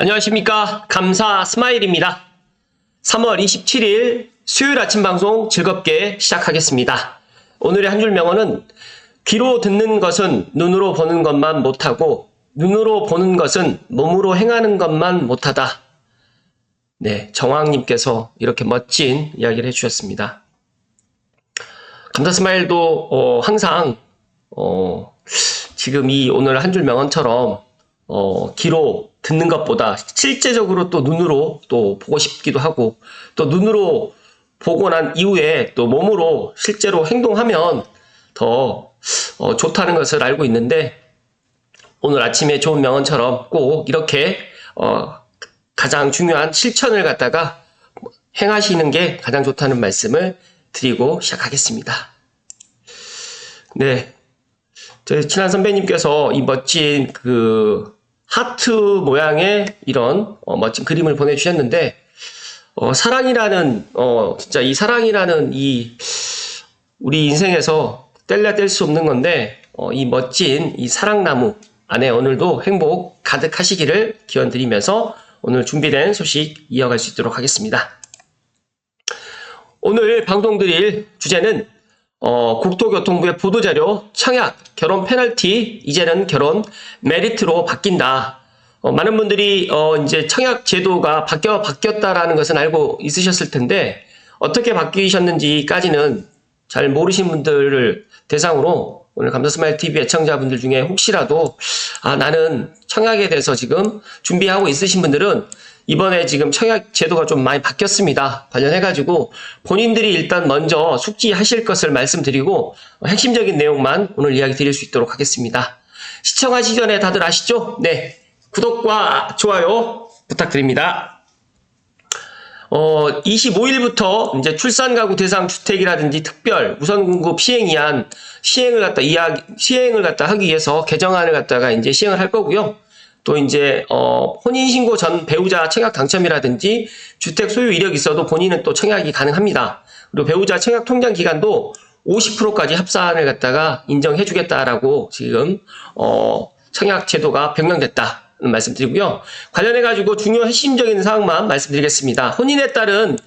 안녕하십니까. 감사 스마일입니다. 3월 27일 수요일 아침 방송 즐겁게 시작하겠습니다. 오늘의 한 줄 명언은 귀로 듣는 것은 눈으로 보는 것만 못하고 눈으로 보는 것은 몸으로 행하는 것만 못하다. 네, 정황님께서 이렇게 멋진 이야기를 해주셨습니다. 감사 스마일도 항상 지금 이 오늘 한 줄 명언처럼 귀로 듣는 것보다 실제적으로 또 눈으로 또 보고 싶기도 하고, 또 눈으로 보고 난 이후에 또 몸으로 실제로 행동하면 더 좋다는 것을 알고 있는데, 오늘 아침에 좋은 명언처럼 꼭 이렇게 가장 중요한 실천을 갖다가 행하시는 게 가장 좋다는 말씀을 드리고 시작하겠습니다. 네, 저희 친한 선배님께서 이 멋진 하트 모양의 이런 멋진 그림을 보내주셨는데, 사랑이라는 진짜 이 사랑이라는 이 우리 인생에서 뗄래야 뗄 수 없는 건데, 이 멋진 이 사랑나무 안에 오늘도 행복 가득하시기를 기원드리면서 오늘 준비된 소식 이어갈 수 있도록 하겠습니다. 오늘 방송 드릴 주제는 국토교통부의 보도자료 청약, 결혼 페널티, 이제는 결혼 메리트로 바뀐다. 많은 분들이 이제 청약 제도가 바뀌었다라는 것은 알고 있으셨을 텐데, 어떻게 바뀌셨는지까지는 잘 모르신 분들을 대상으로 오늘 감사스마일 TV 애청자분들 중에 혹시라도 나는 청약에 대해서 지금 준비하고 있으신 분들은 이번에 지금 청약 제도가 좀 많이 바뀌었습니다. 관련해가지고 본인들이 일단 먼저 숙지하실 것을 말씀드리고 핵심적인 내용만 오늘 이야기 드릴 수 있도록 하겠습니다. 시청하시기 전에 다들 아시죠? 네, 구독과 좋아요 부탁드립니다. 25일부터 이제 출산가구 대상 주택이라든지 특별 우선 공급 시행이한 시행을 갖다 하기 위해서 개정안을 갖다가 이제 시행을 할 거고요. 또 이제 혼인신고 전 배우자 청약 당첨이라든지 주택 소유 이력이 있어도 본인은 또 청약이 가능합니다. 그리고 배우자 청약 통장 기간도 50%까지 합산을 갖다가 인정해 주겠다라고 지금 청약 제도가 변경됐다는 말씀드리고요. 관련해 가지고 중요 핵심적인 사항만 말씀드리겠습니다. 혼인에 따른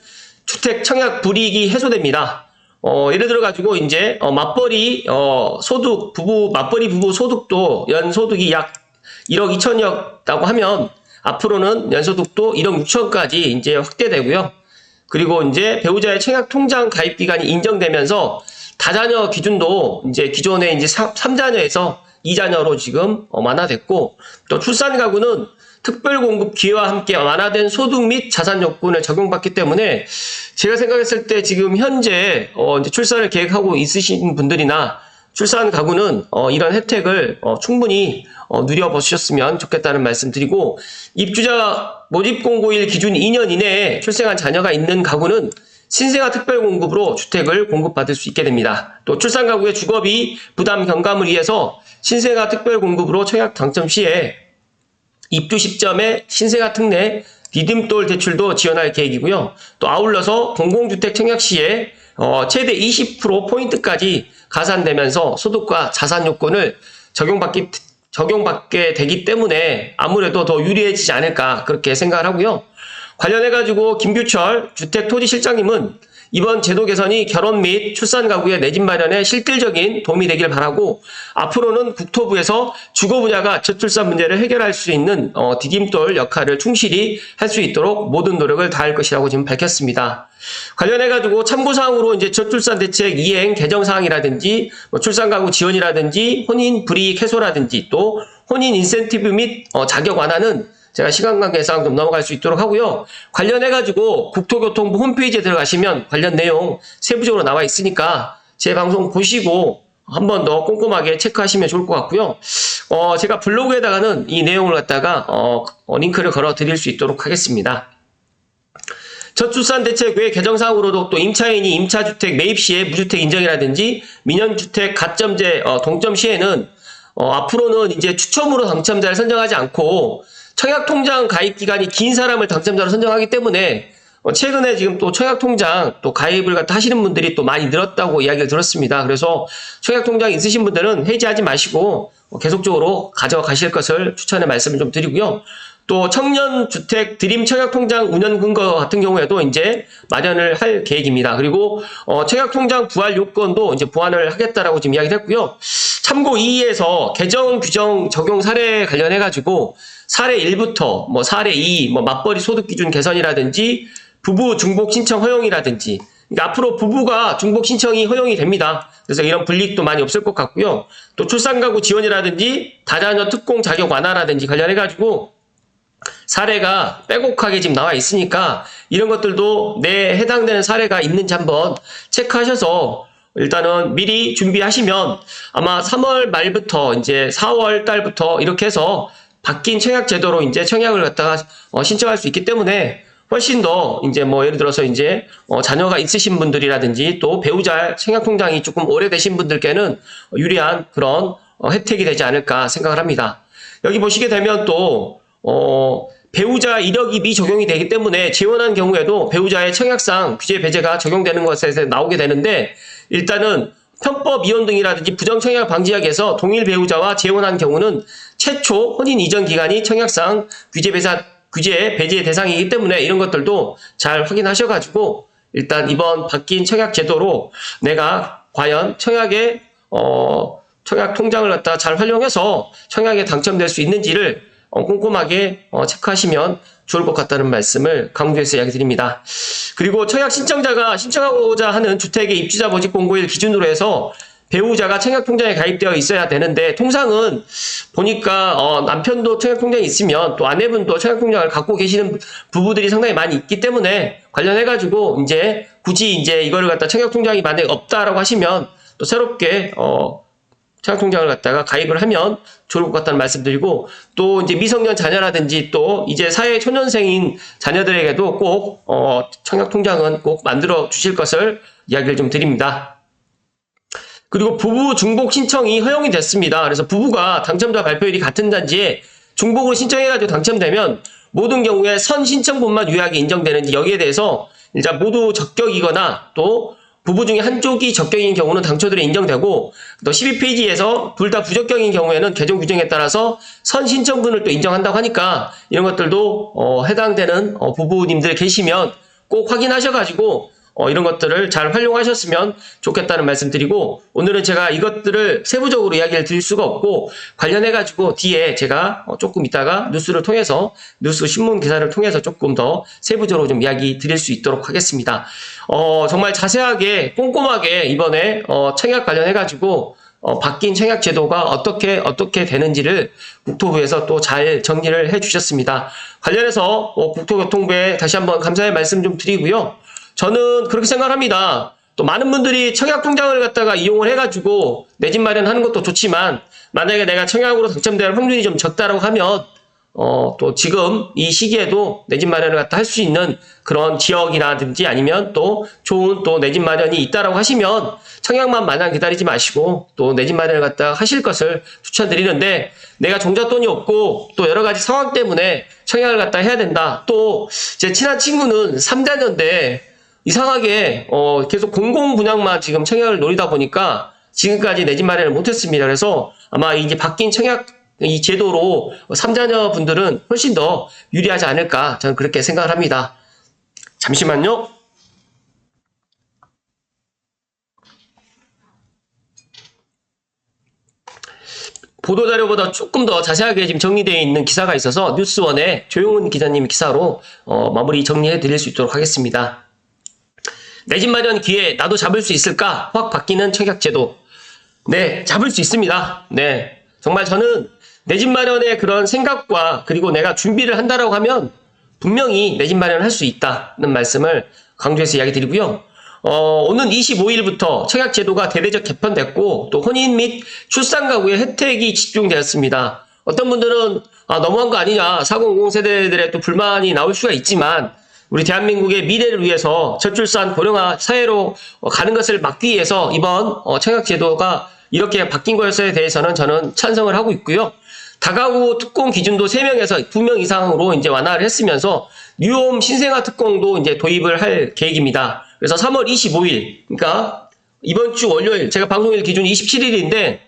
주택 청약 불이익이 해소됩니다. 예를 들어 가지고 이제 맞벌이 맞벌이 부부 소득도 연소득이 약 1억 2천여라고 하면 앞으로는 연소득도 1억 6천까지 이제 확대되고요. 그리고 이제 배우자의 청약 통장 가입 기간이 인정되면서 다자녀 기준도 이제 기존에 이제 3자녀에서 2자녀로 지금 완화됐고, 또 출산 가구는 특별 공급 기회와 함께 완화된 소득 및 자산 요건을 적용받기 때문에 제가 생각했을 때 지금 현재 이제 출산을 계획하고 있으신 분들이나 출산 가구는 이런 혜택을 충분히 누려보셨으면 좋겠다는 말씀 드리고, 입주자 모집 공고일 기준 2년 이내에 출생한 자녀가 있는 가구는 신생아 특별 공급으로 주택을 공급받을 수 있게 됩니다. 또 출산 가구의 주거비 부담 경감을 위해서 신생아 특별 공급으로 청약 당첨 시에 입주 시점에 신생아 특례 디딤돌 대출도 지원할 계획이고요. 또 아울러서 공공주택 청약 시에 최대 20% 포인트까지 가산되면서 소득과 자산 요건을 적용받게 되기 때문에 아무래도 더 유리해지지 않을까 그렇게 생각을 하고요. 관련해가지고 김규철 주택토지실장님은 이번 제도 개선이 결혼 및 출산 가구의 내 집 마련에 실질적인 도움이 되길 바라고, 앞으로는 국토부에서 주거 분야가 저출산 문제를 해결할 수 있는 디딤돌 역할을 충실히 할 수 있도록 모든 노력을 다할 것이라고 지금 밝혔습니다. 관련해가지고 참고사항으로 이제 저출산 대책 이행 개정사항이라든지 출산 가구 지원이라든지 혼인 불이익 해소라든지 또 혼인 인센티브 및 자격 완화는 제가 시간 관계상 좀 넘어갈 수 있도록 하고요. 관련해가지고 국토교통부 홈페이지에 들어가시면 관련 내용 세부적으로 나와 있으니까 제 방송 보시고 한 번 더 꼼꼼하게 체크하시면 좋을 것 같고요. 제가 블로그에다가는 이 내용을 갖다가 링크를 걸어 드릴 수 있도록 하겠습니다. 저출산 대책 외 개정사항으로도 또 임차인이 임차주택 매입 시에 무주택 인정이라든지 민연주택 가점제 동점 시에는 앞으로는 이제 추첨으로 당첨자를 선정하지 않고 청약통장 가입 기간이 긴 사람을 당첨자로 선정하기 때문에 최근에 지금 또 청약통장 또 가입을 갖다 하시는 분들이 또 많이 늘었다고 이야기를 들었습니다. 그래서 청약통장 있으신 분들은 해지하지 마시고 계속적으로 가져가실 것을 추천의 말씀을 좀 드리고요. 또 청년주택 드림 청약통장 운영 근거 같은 경우에도 이제 마련을 할 계획입니다. 그리고 청약통장 부활 요건도 이제 보완을 하겠다라고 지금 이야기를 했고요. 참고 2에서 개정 규정 적용 사례 관련해 가지고 사례 1부터 뭐 사례 2, 뭐 맞벌이 소득 기준 개선이라든지 부부 중복 신청 허용이라든지, 그러니까 앞으로 부부가 중복 신청이 허용이 됩니다. 그래서 이런 불이익도 많이 없을 것 같고요. 또 출산가구 지원이라든지 다자녀 특공 자격 완화라든지 관련해 가지고 사례가 빼곡하게 지금 나와 있으니까 이런 것들도 내 해당되는 사례가 있는지 한번 체크하셔서 일단은 미리 준비하시면 아마 3월 말부터 이제 4월 달부터 이렇게 해서 바뀐 청약 제도로 이제 청약을 갖다가 신청할 수 있기 때문에 훨씬 더 이제 뭐 예를 들어서 이제 자녀가 있으신 분들이라든지 또 배우자 청약 통장이 조금 오래되신 분들께는 유리한 그런 혜택이 되지 않을까 생각을 합니다. 여기 보시게 되면 또 배우자 이력이 미적용이 되기 때문에 재혼한 경우에도 배우자의 청약상 규제 배제가 적용되는 것에 나오게 되는데, 일단은 편법 이혼 등이라든지 부정청약 방지약에서 동일 배우자와 재혼한 경우는 최초 혼인 이전 기간이 청약상 규제 배제 대상이기 때문에 이런 것들도 잘 확인하셔가지고 일단 이번 바뀐 청약 제도로 내가 과연 청약 통장을 갖다 잘 활용해서 청약에 당첨될 수 있는지를 꼼꼼하게 체크하시면 좋을 것 같다는 말씀을 강조해서 이야기 드립니다. 그리고 청약 신청자가 신청하고자 하는 주택의 입주자 모집 공고일 기준으로 해서 배우자가 청약통장에 가입되어 있어야 되는데, 통상은 보니까 남편도 청약통장이 있으면 또 아내분도 청약통장을 갖고 계시는 부부들이 상당히 많이 있기 때문에 관련해가지고 이제 굳이 이제 이거를 갖다 청약통장이 만약에 없다라고 하시면 또 새롭게 청약통장을 갖다가 가입을 하면 좋을 것 같다는 말씀드리고, 또 이제 미성년 자녀라든지 또 이제 사회 초년생인 자녀들에게도 꼭 청약통장은 꼭 만들어 주실 것을 이야기를 좀 드립니다. 그리고 부부 중복 신청이 허용이 됐습니다. 그래서 부부가 당첨자 발표일이 같은 단지에 중복으로 신청해가지고 당첨되면 모든 경우에 선 신청분만 유효하게 인정되는지, 여기에 대해서 일단 모두 적격이거나 또 부부 중에 한쪽이 적격인 경우는 당초대로 인정되고, 또 12페이지에서 둘 다 부적격인 경우에는 개정 규정에 따라서 선 신청분을 또 인정한다고 하니까 이런 것들도 해당되는 부부님들 계시면 꼭 확인하셔가지고 이런 것들을 잘 활용하셨으면 좋겠다는 말씀 드리고, 오늘은 제가 이것들을 세부적으로 이야기를 드릴 수가 없고 관련해가지고 뒤에 제가 조금 이따가 뉴스를 통해서 뉴스 신문 기사를 통해서 조금 더 세부적으로 좀 이야기 드릴 수 있도록 하겠습니다. 정말 자세하게 꼼꼼하게 이번에 청약 관련해가지고 바뀐 청약 제도가 어떻게 되는지를 국토부에서 또 잘 정리를 해주셨습니다. 관련해서 국토교통부에 다시 한번 감사의 말씀 좀 드리고요. 저는 그렇게 생각을 합니다. 또 많은 분들이 청약통장을 갖다가 이용을 해가지고 내 집 마련하는 것도 좋지만, 만약에 내가 청약으로 당첨될 확률이 좀 적다라고 하면 또 지금 이 시기에도 내 집 마련을 갖다 할 수 있는 그런 지역이라든지 아니면 또 좋은 또 내 집 마련이 있다라고 하시면 청약만 마냥 기다리지 마시고 또 내 집 마련을 갖다 하실 것을 추천드리는데, 내가 종잣돈이 없고 또 여러 가지 상황 때문에 청약을 갖다 해야 된다. 또 제 친한 친구는 3자녀인데 이상하게 계속 공공 분양만 지금 청약을 노리다 보니까 지금까지 내 집 마련을 못했습니다. 그래서 아마 이제 바뀐 청약 이 제도로 3자녀 분들은 훨씬 더 유리하지 않을까, 저는 그렇게 생각을 합니다. 잠시만요. 보도자료보다 조금 더 자세하게 지금 정리되어 있는 기사가 있어서 뉴스원의 조용훈 기자님 기사로 마무리 정리해 드릴 수 있도록 하겠습니다. 내 집 마련 기회 나도 잡을 수 있을까? 확 바뀌는 청약제도. 네, 잡을 수 있습니다. 네, 정말 저는 내 집 마련의 그런 생각과 그리고 내가 준비를 한다라고 하면 분명히 내 집 마련을 할 수 있다는 말씀을 강조해서 이야기 드리고요. 오는 25일부터 청약제도가 대대적 개편됐고 또 혼인 및 출산 가구의 혜택이 집중되었습니다. 어떤 분들은 너무한 거 아니냐, 400 세대들의 또 불만이 나올 수가 있지만, 우리 대한민국의 미래를 위해서 저출산 고령화 사회로 가는 것을 막기 위해서 이번 청약제도가 이렇게 바뀐 것에 대해서는 저는 찬성을 하고 있고요. 다가구 특공 기준도 3명에서 2명 이상으로 이제 완화를 했으면서 뉴홈 신생아 특공도 이제 도입을 할 계획입니다. 그래서 3월 25일, 그러니까 이번 주 월요일, 제가 방송일 기준이 27일인데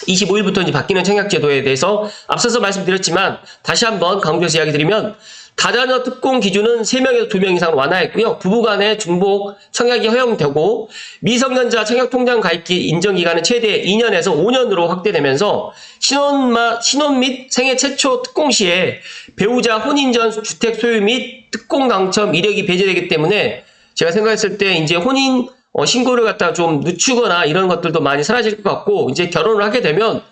25일부터 이제 바뀌는 청약제도에 대해서 앞서서 말씀드렸지만 다시 한번 강조해서 이야기 드리면 다자녀 특공 기준은 3명에서 2명 이상 완화했고요. 부부간의 중복 청약이 허용되고 미성년자 청약통장 가입기 인정기간은 최대 2년에서 5년으로 확대되면서 신혼 및 생애 최초 특공 시에 배우자 혼인 전 주택 소유 및 특공 당첨 이력이 배제되기 때문에 제가 생각했을 때 이제 혼인 신고를 갖다가 좀 늦추거나 이런 것들도 많이 사라질 것 같고 이제 결혼을 하게 되면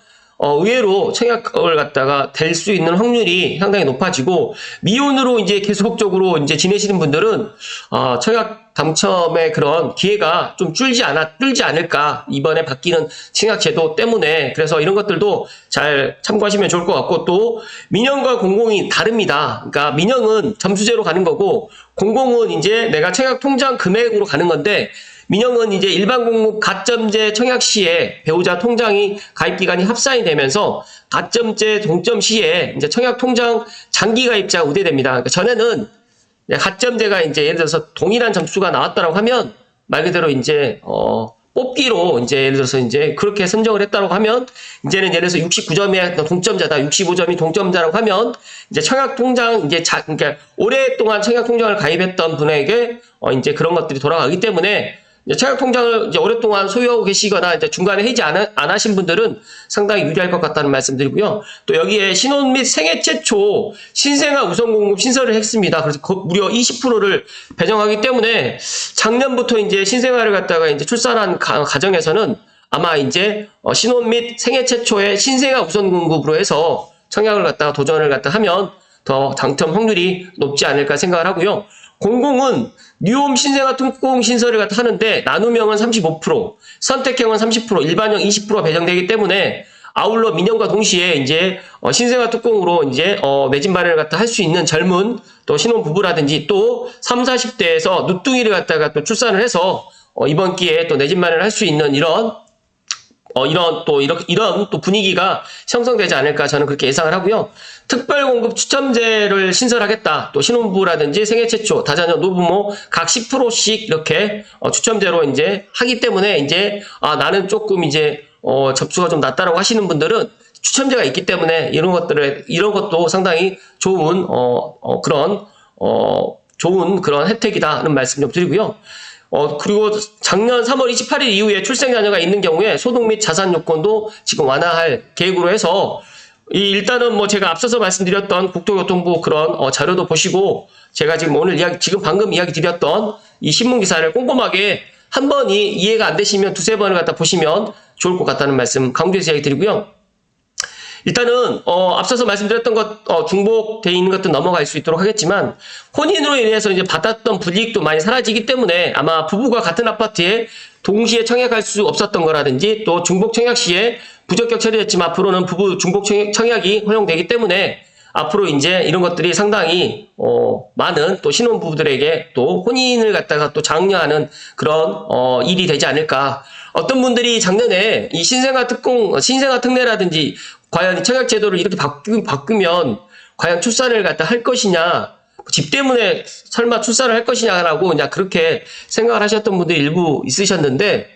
의외로 청약을 갖다가 될 수 있는 확률이 상당히 높아지고 미혼으로 이제 계속적으로 이제 지내시는 분들은 청약 당첨의 그런 기회가 좀 줄지 않을까 이번에 바뀌는 청약 제도 때문에 그래서 이런 것들도 잘 참고하시면 좋을 것 같고 또 민영과 공공이 다릅니다. 그러니까 민영은 점수제로 가는 거고 공공은 이제 내가 청약 통장 금액으로 가는 건데 민영은 이제 일반 공급 가점제 청약 시에 배우자 통장이 가입 기간이 합산이 되면서 가점제 동점 시에 이제 청약 통장 장기 가입자가 우대됩니다. 그러니까 전에는 가점제가 이제 예를 들어서 동일한 점수가 나왔다라고 하면 말 그대로 이제 뽑기로 이제 예를 들어서 이제 그렇게 선정을 했다고 하면 이제는 예를 들어서 69점이 동점자다, 65점이 동점자라고 하면 이제 청약 통장 이제 그러니까 오랫동안 청약 통장을 가입했던 분에게 이제 그런 것들이 돌아가기 때문에 청약 통장을 이제 오랫동안 소유하고 계시거나 이제 중간에 해지 안 하신 분들은 상당히 유리할 것 같다는 말씀드리고요. 또 여기에 신혼 및 생애 최초 신생아 우선 공급 신설을 했습니다. 그래서 무려 20%를 배정하기 때문에 작년부터 이제 신생아를 갖다가 이제 출산한 가정에서는 아마 이제 신혼 및 생애 최초의 신생아 우선 공급으로 해서 청약을 갖다가 도전을 갖다 하면 더 당첨 확률이 높지 않을까 생각을 하고요. 공공은 뉴홈 신생아 특공 신설을 갖다 하는데 나눔형은 35%, 선택형은 30%, 일반형 20%가 배정되기 때문에 아울러 민영과 동시에 이제 신생아 특공으로 이제 내 집 마련을 갖다 할 수 있는 젊은 또 신혼 부부라든지 또 3, 40대에서 누뚱이를 갖다가 또 출산을 해서 이번 기회에 또 내 집 마련을 할 수 있는 이런 또 분위기가 형성되지 않을까 저는 그렇게 예상을 하고요. 특별공급 추첨제를 신설하겠다. 또 신혼부부라든지 생애 최초, 다자녀, 노부모 각 10%씩 이렇게 추첨제로 이제 하기 때문에 이제 나는 조금 이제 접수가 좀 낮다라고 하시는 분들은 추첨제가 있기 때문에 이런 것도 상당히 좋은 좋은 그런 혜택이다는 말씀 좀 드리고요. 그리고 작년 3월 28일 이후에 출생 자녀가 있는 경우에 소득 및 자산 요건도 지금 완화할 계획으로 해서 일단은 뭐 제가 앞서서 말씀드렸던 국토교통부 그런 자료도 보시고 제가 지금 지금 방금 이야기 드렸던 이 신문 기사를 꼼꼼하게 한 번이 이해가 안 되시면 두세 번을 갖다 보시면 좋을 것 같다는 말씀 강조해서 이야기 드리고요. 일단은 앞서서 말씀드렸던 것 중복되어 있는 것도 넘어갈 수 있도록 하겠지만 혼인으로 인해서 이제 받았던 불이익도 많이 사라지기 때문에 아마 부부가 같은 아파트에 동시에 청약할 수 없었던 거라든지 또 중복 청약 시에 부적격 처리됐지만 앞으로는 부부 중복 청약이 허용되기 때문에 앞으로 이제 이런 것들이 상당히 많은 또 신혼부부들에게 또 혼인을 갖다가 또 장려하는 그런 일이 되지 않을까. 어떤 분들이 작년에 이 신생아 특례라든지 과연 이 청약 제도를 이렇게 바꾸면 과연 출산을 갖다 할 것이냐, 집 때문에 설마 출산을 할 것이냐라고 그냥 그렇게 생각을 하셨던 분들이 일부 있으셨는데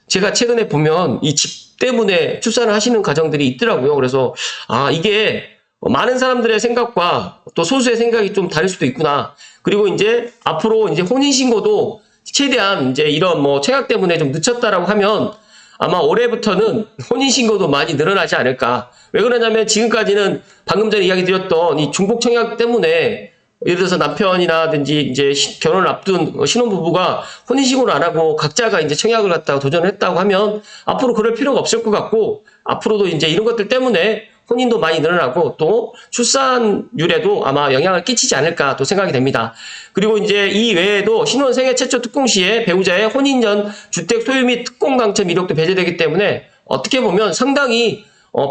제가 최근에 보면 이 집 때문에 출산을 하시는 가정들이 있더라고요. 그래서 이게 많은 사람들의 생각과 또 소수의 생각이 좀 다를 수도 있구나. 그리고 이제 앞으로 이제 혼인신고도 최대한 이제 이런 뭐 청약 때문에 좀 늦췄다라고 하면 아마 올해부터는 혼인신고도 많이 늘어나지 않을까. 왜 그러냐면 지금까지는 방금 전에 이야기 드렸던 이 중복 청약 때문에 예를 들어서 남편이라든지 이제 결혼을 앞둔 신혼부부가 혼인신고를 안 하고 각자가 이제 청약을 갖다가 도전을 했다고 하면 앞으로 그럴 필요가 없을 것 같고 앞으로도 이제 이런 것들 때문에 혼인도 많이 늘어나고 또 출산율에도 아마 영향을 끼치지 않을까 또 생각이 됩니다. 그리고 이제 이 외에도 신혼 생애 최초 특공 시에 배우자의 혼인 전 주택 소유 및 특공 당첨 이력도 배제되기 때문에 어떻게 보면 상당히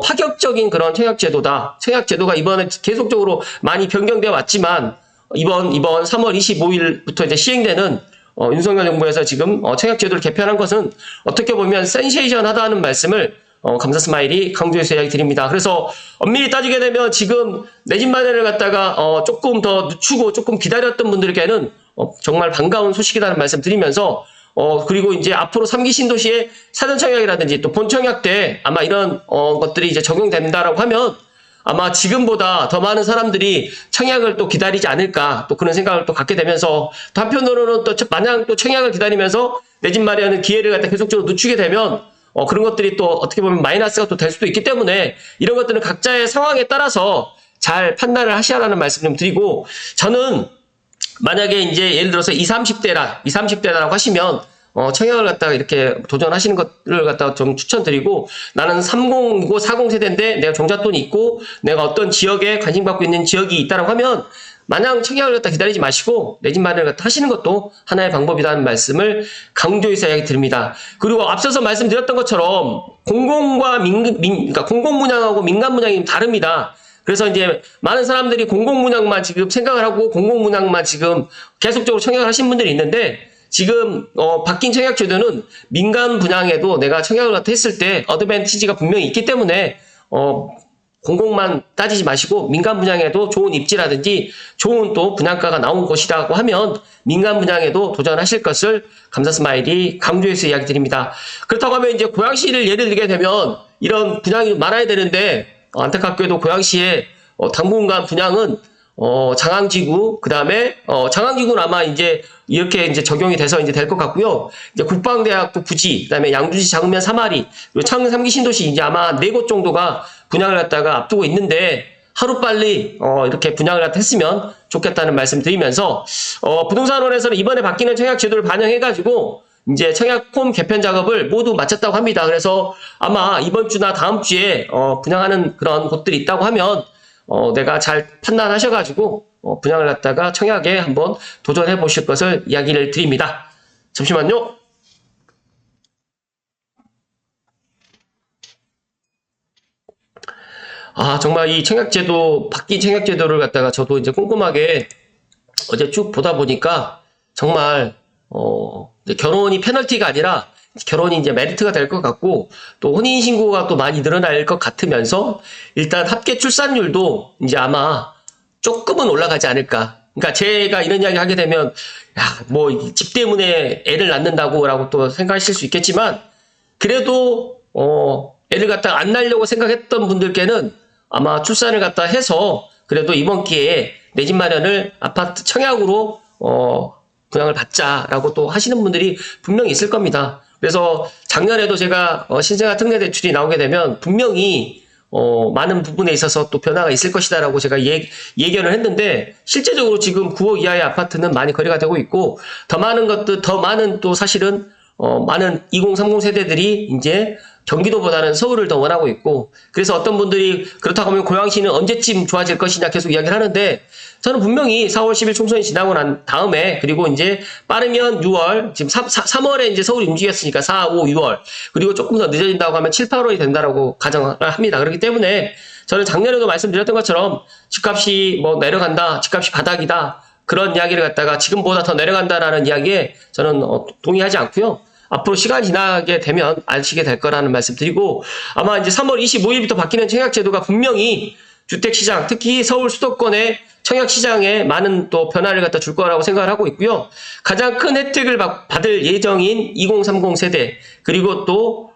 파격적인 그런 청약 제도다. 청약 제도가 이번에 계속적으로 많이 변경되어 왔지만 이번 3월 25일부터 이제 시행되는 윤석열 정부에서 지금 청약 제도를 개편한 것은 어떻게 보면 센세이션하다는 말씀을 감사 스마일이 강조해서 이야기 드립니다. 그래서 엄밀히 따지게 되면 지금 내 집 마련을 갖다가 조금 더 늦추고 조금 기다렸던 분들에게는 정말 반가운 소식이라는 말씀 드리면서 그리고 이제 앞으로 3기 신도시의 사전청약이라든지 또 본청약 때 아마 이런 것들이 이제 적용된다라고 하면 아마 지금보다 더 많은 사람들이 청약을 또 기다리지 않을까 또 그런 생각을 또 갖게 되면서 또 한편으로는 또 마냥 또 청약을 기다리면서 내 집 마련의 기회를 갖다 계속적으로 늦추게 되면 그런 것들이 또 어떻게 보면 마이너스가 또 될 수도 있기 때문에 이런 것들은 각자의 상황에 따라서 잘 판단을 하시라는 말씀 좀 드리고 저는 만약에 이제 예를 들어서 20, 30대라고 하시면 청약을 갖다가 이렇게 도전하시는 것을 갖다가 좀 추천드리고 나는 30이고 40 세대인데 내가 종잣돈이 있고 내가 어떤 지역에 관심 갖고 있는 지역이 있다라고 하면 마냥 청약을 갖다 기다리지 마시고 내 집 마련을 갖다 하시는 것도 하나의 방법이라는 말씀을 강조해서 이야기 드립니다. 그리고 앞서서 말씀드렸던 것처럼 그러니까 공공 분양하고 민간 분양이 다릅니다. 그래서 이제 많은 사람들이 공공 분양만 지금 생각을 하고 공공 분양만 지금 계속적으로 청약을 하신 분들이 있는데 지금 바뀐 청약 제도는 민간 분양에도 내가 청약을 갖다 했을 때 어드밴티지가 분명히 있기 때문에 공공만 따지지 마시고 민간 분양에도 좋은 입지라든지 좋은 또 분양가가 나온 곳이라고 하면 민간 분양에도 도전하실 것을 감사스마일이 강조해서 이야기 드립니다. 그렇다고 하면 이제 고양시를 예를 들게 되면 이런 분양이 많아야 되는데 안타깝게도 고양시에 당분간 분양은 장항지구 그다음에 장항지구는 아마 이제 이렇게 이제 적용이 돼서 이제 될 것 같고요. 이제 국방대학교 부지, 그다음에 양주시 장면 3마리, 그리고 창릉 3기 신도시 이제 아마 4곳 정도가 분양을 갖다가 앞두고 있는데 하루빨리 이렇게 분양을 갖다 했으면 좋겠다는 말씀 드리면서 부동산원에서는 이번에 바뀌는 청약 제도를 반영해가지고 이제 청약 폼 개편 작업을 모두 마쳤다고 합니다. 그래서 아마 이번 주나 다음 주에 분양하는 그런 곳들이 있다고 하면 내가 잘 판단하셔가지고 분양을 갖다가 청약에 한번 도전해 보실 것을 이야기를 드립니다. 잠시만요. 정말 이 청약제도, 바뀐 청약제도를 갖다가 저도 이제 꼼꼼하게 어제 쭉 보다 보니까 정말, 결혼이 페널티가 아니라 결혼이 이제 메리트가 될 것 같고 또 혼인신고가 또 많이 늘어날 것 같으면서 일단 합계 출산율도 이제 아마 조금은 올라가지 않을까. 그러니까 제가 이런 이야기 하게 되면 뭐 집 때문에 애를 낳는다고 라고 또 생각하실 수 있겠지만 그래도 애를 갖다가 안 낳으려고 생각했던 분들께는 아마 출산을 갖다 해서 그래도 이번 기회에 내 집 마련을 아파트 청약으로 분양을 받자라고 또 하시는 분들이 분명히 있을 겁니다. 그래서 작년에도 제가 신생아 특례 대출이 나오게 되면 분명히 많은 부분에 있어서 또 변화가 있을 것이다라고 제가 예견을 했는데 실제적으로 지금 9억 이하의 아파트는 많이 거래가 되고 있고 더 많은 또 사실은 많은 2030 세대들이 이제 경기도보다는 서울을 더 원하고 있고 그래서 어떤 분들이 그렇다고 하면 고양시는 언제쯤 좋아질 것이냐 계속 이야기를 하는데 저는 분명히 4월 10일 총선이 지나고 난 다음에 그리고 이제 빠르면 6월 지금 3월에 이제 서울이 움직였으니까 4, 5, 6월 그리고 조금 더 늦어진다고 하면 7, 8월이 된다라고 가정을 합니다. 그렇기 때문에 저는 작년에도 말씀드렸던 것처럼 집값이 뭐 내려간다, 집값이 바닥이다 그런 이야기를 갖다가 지금보다 더 내려간다라는 이야기에 저는 동의하지 않고요. 앞으로 시간이 지나게 되면 아시게 될 거라는 말씀 드리고 아마 이제 3월 25일부터 바뀌는 청약제도가 분명히 주택시장 특히 서울 수도권의 청약시장에 많은 또 변화를 갖다 줄 거라고 생각을 하고 있고요. 가장 큰 혜택을 받을 예정인 2030 세대 그리고 또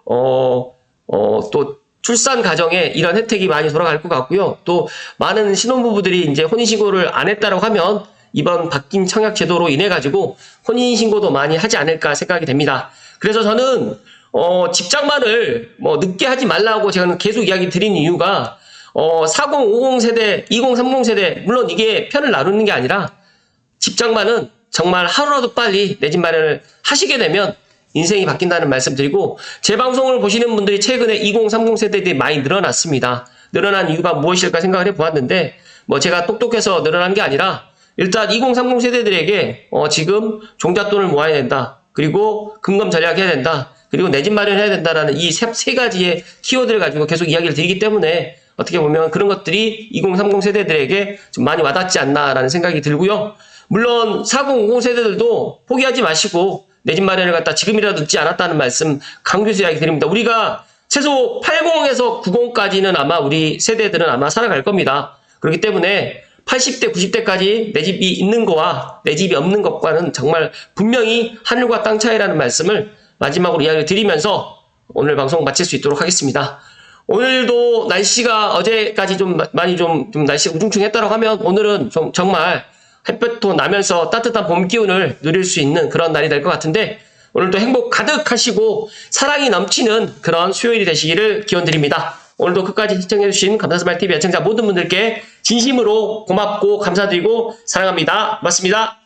출산 가정에 이런 혜택이 많이 돌아갈 것 같고요. 또 많은 신혼부부들이 이제 혼인신고를 안 했다라고 하면 이번 바뀐 청약제도로 인해 가지고 혼인신고도 많이 하지 않을까 생각이 됩니다. 그래서 저는 집장만을 뭐 늦게 하지 말라고 제가 계속 이야기 드리는 이유가 40, 50 세대, 20, 30 세대 물론 이게 편을 나누는 게 아니라 집장만은 정말 하루라도 빨리 내 집 마련을 하시게 되면 인생이 바뀐다는 말씀 드리고 제 방송을 보시는 분들이 최근에 20, 30 세대들이 많이 늘어났습니다. 늘어난 이유가 무엇일까 생각을 해보았는데 뭐 제가 똑똑해서 늘어난 게 아니라 일단 20, 30 세대들에게 지금 종잣돈을 모아야 된다. 그리고 금검 전략해야 된다. 그리고 내 집 마련해야 된다라는 이 세 가지의 키워드를 가지고 계속 이야기를 드리기 때문에 어떻게 보면 그런 것들이 20, 30 세대들에게 좀 많이 와닿지 않나라는 생각이 들고요. 물론 40, 50 세대들도 포기하지 마시고 내 집 마련을 갖다 지금이라도 늦지 않았다는 말씀 강조해서 이야기 드립니다. 우리가 최소 80에서 90까지는 아마 우리 세대들은 아마 살아갈 겁니다. 그렇기 때문에 80대, 90대까지 내 집이 있는 거와 내 집이 없는 것과는 정말 분명히 하늘과 땅 차이라는 말씀을 마지막으로 이야기를 드리면서 오늘 방송 마칠 수 있도록 하겠습니다. 오늘도 날씨가 어제까지 좀 많이 좀 날씨가 우중충했다고 하면 오늘은 좀 정말 햇볕도 나면서 따뜻한 봄 기운을 누릴 수 있는 그런 날이 될 것 같은데 오늘도 행복 가득하시고 사랑이 넘치는 그런 수요일이 되시기를 기원드립니다. 오늘도 끝까지 시청해주신 감사스마일TV 애청자 모든 분들께 진심으로 고맙고 감사드리고 사랑합니다. 고맙습니다.